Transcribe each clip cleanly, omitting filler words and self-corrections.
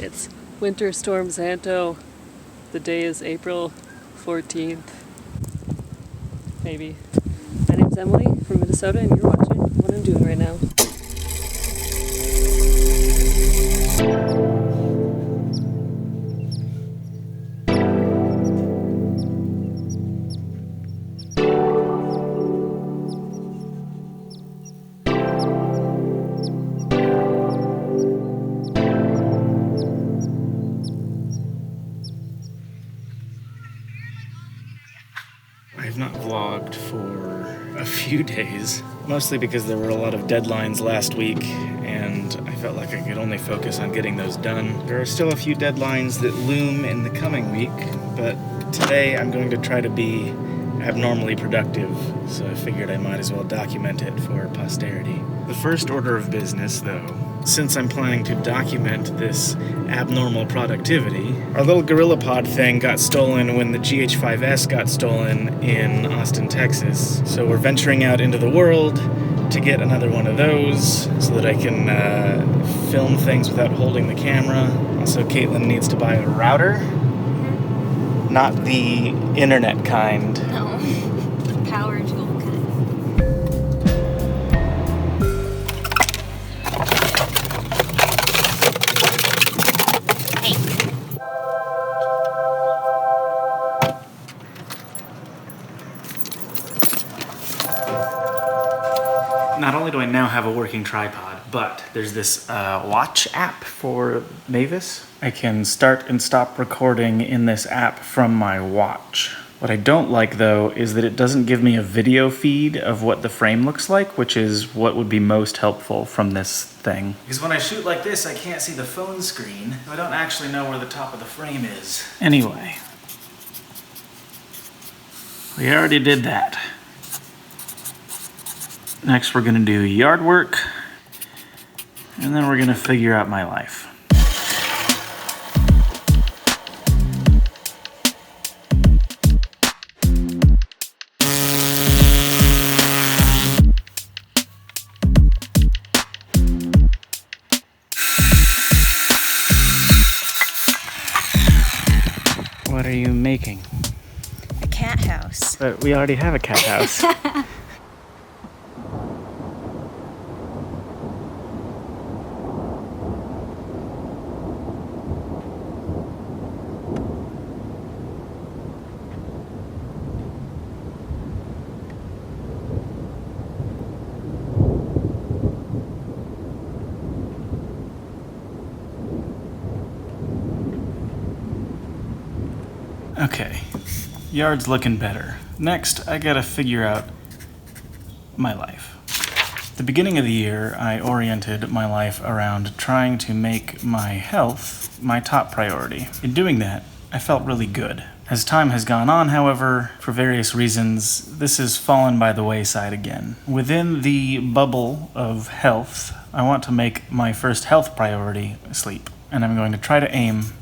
It's Winter Storm Xanto. The day is April 14th. Maybe. My name's Emily from Minnesota, and you're watching what I'm doing right now. I have not vlogged for a few days, mostly because there were a lot of deadlines last week and I felt like I could only focus on getting those done. There are still a few deadlines that loom in the coming week, but today I'm going to try to be abnormally productive, so I figured I might as well document it for posterity. The first order of business, though, since I'm planning to document this abnormal productivity, our little GorillaPod thing got stolen when the GH5S got stolen in Austin, Texas. So we're venturing out into the world to get another one of those so that I can film things without holding the camera. Also, Katelyn needs to buy a router. Not the internet kind. No, the power tool kind. Not only do I now have a working tripod, but there's this watch app for Mavis. I can start and stop recording in this app from my watch. What I don't like, though, is that it doesn't give me a video feed of what the frame looks like, which is what would be most helpful from this thing. Because when I shoot like this, I can't see the phone screen. I don't actually know where the top of the frame is. Anyway, we already did that. Next, we're gonna do yard work, and then we're gonna figure out my life. What are you making? A cat house. But we already have a cat house. Okay, yard's looking better. Next, I gotta figure out my life. At the beginning of the year, I oriented my life around trying to make my health my top priority. In doing that, I felt really good. As time has gone on, however, for various reasons, this has fallen by the wayside again. Within the bubble of health, I want to make my first health priority sleep. And I'm going to try to aim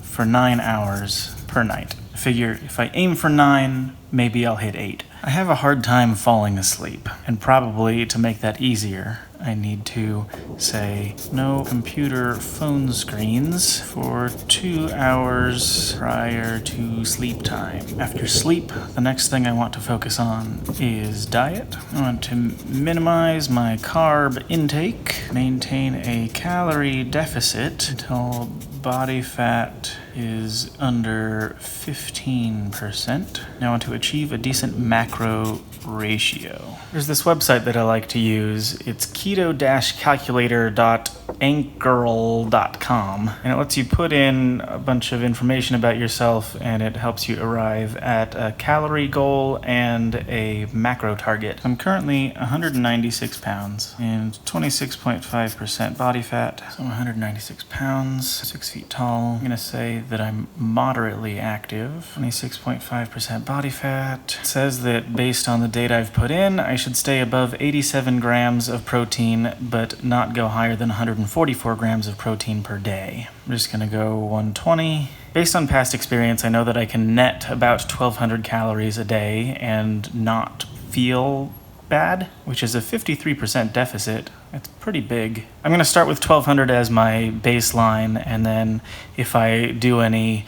for 9 hours per night. I figure if I aim for 9, maybe I'll hit 8. I have a hard time falling asleep, and probably to make that easier, I need to say no computer phone screens for 2 hours prior to sleep time. After sleep, the next thing I want to focus on is diet. I want to minimize my carb intake, maintain a calorie deficit until body fat is under 15%. Now I want to achieve a decent macro ratio. There's this website that I like to use. It's keto-calculator.anchorl.com, and it lets you put in a bunch of information about yourself, and it helps you arrive at a calorie goal and a macro target. I'm currently 196 pounds and 26.5% body fat. So I'm 196 pounds, 6 feet tall. I'm gonna say that I'm moderately active, 26.5% body fat. It says that based on the data I've put in, I should stay above 87 grams of protein, but not go higher than 144 grams of protein per day. I'm just gonna go 120. Based on past experience, I know that I can net about 1,200 calories a day and not feel bad, which is a 53% deficit. That's pretty big. I'm going to start with 1200 as my baseline, and then if I do any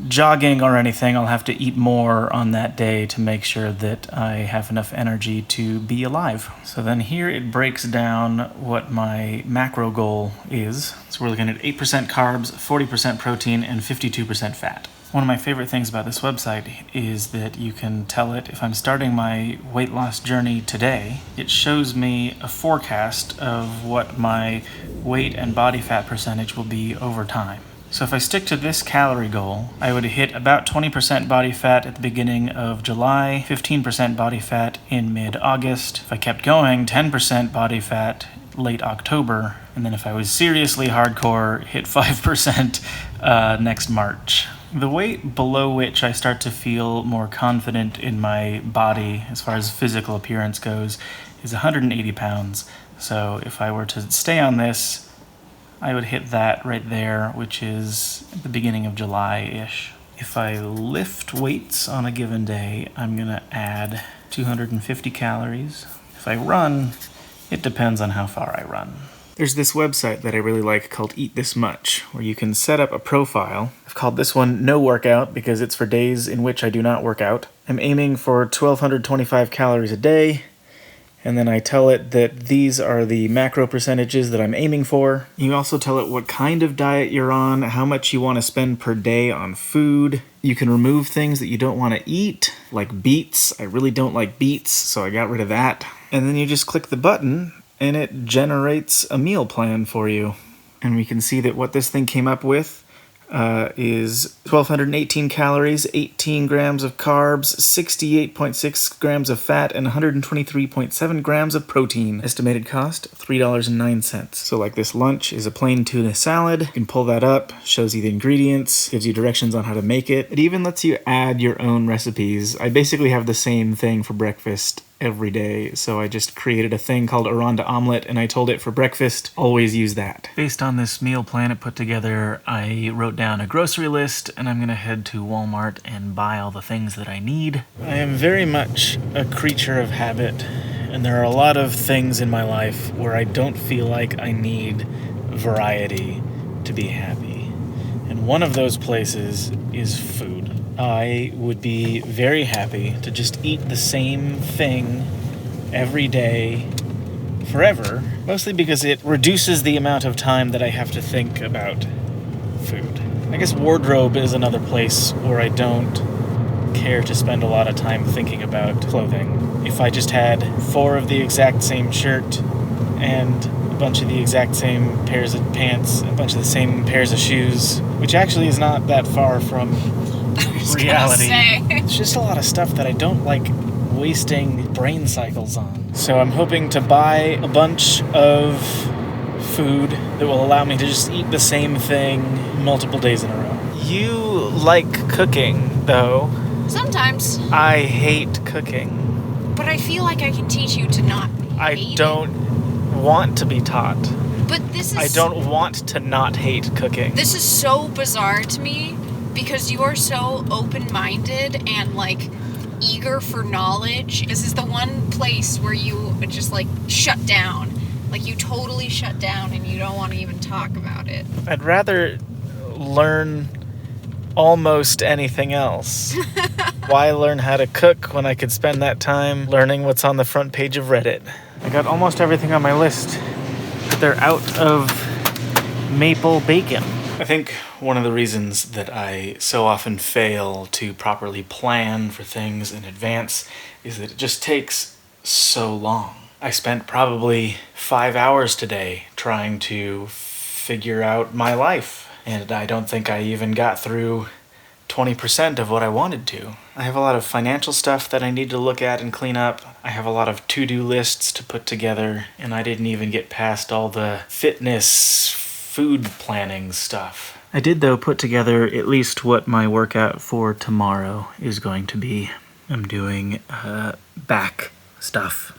jogging or anything, I'll have to eat more on that day to make sure that I have enough energy to be alive. So then here it breaks down what my macro goal is. So we're looking at 8% carbs, 40% protein, and 52% fat. One of my favorite things about this website is that you can tell it if I'm starting my weight loss journey today, it shows me a forecast of what my weight and body fat percentage will be over time. So if I stick to this calorie goal, I would hit about 20% body fat at the beginning of July, 15% body fat in mid-August. If I kept going, 10% body fat late October, and then if I was seriously hardcore, hit 5% next March. The weight below which I start to feel more confident in my body as far as physical appearance goes is 180 pounds. So if I were to stay on this, I would hit that right there, which is at the beginning of July-ish. If I lift weights on a given day, I'm going to add 250 calories. If I run, it depends on how far I run. There's this website that I really like called Eat This Much, where you can set up a profile. I've called this one No Workout because it's for days in which I do not work out. I'm aiming for 1,225 calories a day, and then I tell it that these are the macro percentages that I'm aiming for. You also tell it what kind of diet you're on, how much you want to spend per day on food. You can remove things that you don't want to eat, like beets. I really don't like beets, so I got rid of that. And then you just click the button, and it generates a meal plan for you. And we can see that what this thing came up with is 1,218 calories, 18 grams of carbs, 68.6 grams of fat, and 123.7 grams of protein. Estimated cost, $3.09. So like this lunch is a plain tuna salad. You can pull that up, shows you the ingredients, gives you directions on how to make it. It even lets you add your own recipes. I basically have the same thing for breakfast every day, so I just created a thing called Aranda Omelette, and I told it for breakfast, always use that. Based on this meal plan it put together, I wrote down a grocery list, and I'm gonna head to Walmart and buy all the things that I need. I am very much a creature of habit, and there are a lot of things in my life where I don't feel like I need variety to be happy. And one of those places is food. I would be very happy to just eat the same thing every day forever, mostly because it reduces the amount of time that I have to think about food. I guess wardrobe is another place where I don't care to spend a lot of time thinking about clothing. If I just had 4 of the exact same shirt and a bunch of the exact same pairs of pants, a bunch of the same pairs of shoes, which actually is not that far from reality. It's just a lot of stuff that I don't like wasting brain cycles on. So I'm hoping to buy a bunch of food that will allow me to just eat the same thing multiple days in a row. You like cooking, though. Sometimes. I hate cooking. But I feel like I can teach you to not I hate don't want to be taught. But this is... I don't want to not hate cooking. This is so bizarre to me because you are so open-minded and, like, eager for knowledge. This is the one place where you just, like, shut down. Like, you totally shut down and you don't want to even talk about it. I'd rather learn almost anything else. Why learn how to cook when I could spend that time learning what's on the front page of Reddit? I got almost everything on my list, but they're out of maple bacon. I think one of the reasons that I so often fail to properly plan for things in advance is that it just takes so long. I spent probably 5 hours today trying to figure out my life, and I don't think I even got through 20% of what I wanted to. I have a lot of financial stuff that I need to look at and clean up. I have a lot of to-do lists to put together, and I didn't even get past all the fitness, food planning stuff. I did, though, put together at least what my workout for tomorrow is going to be. I'm doing back stuff.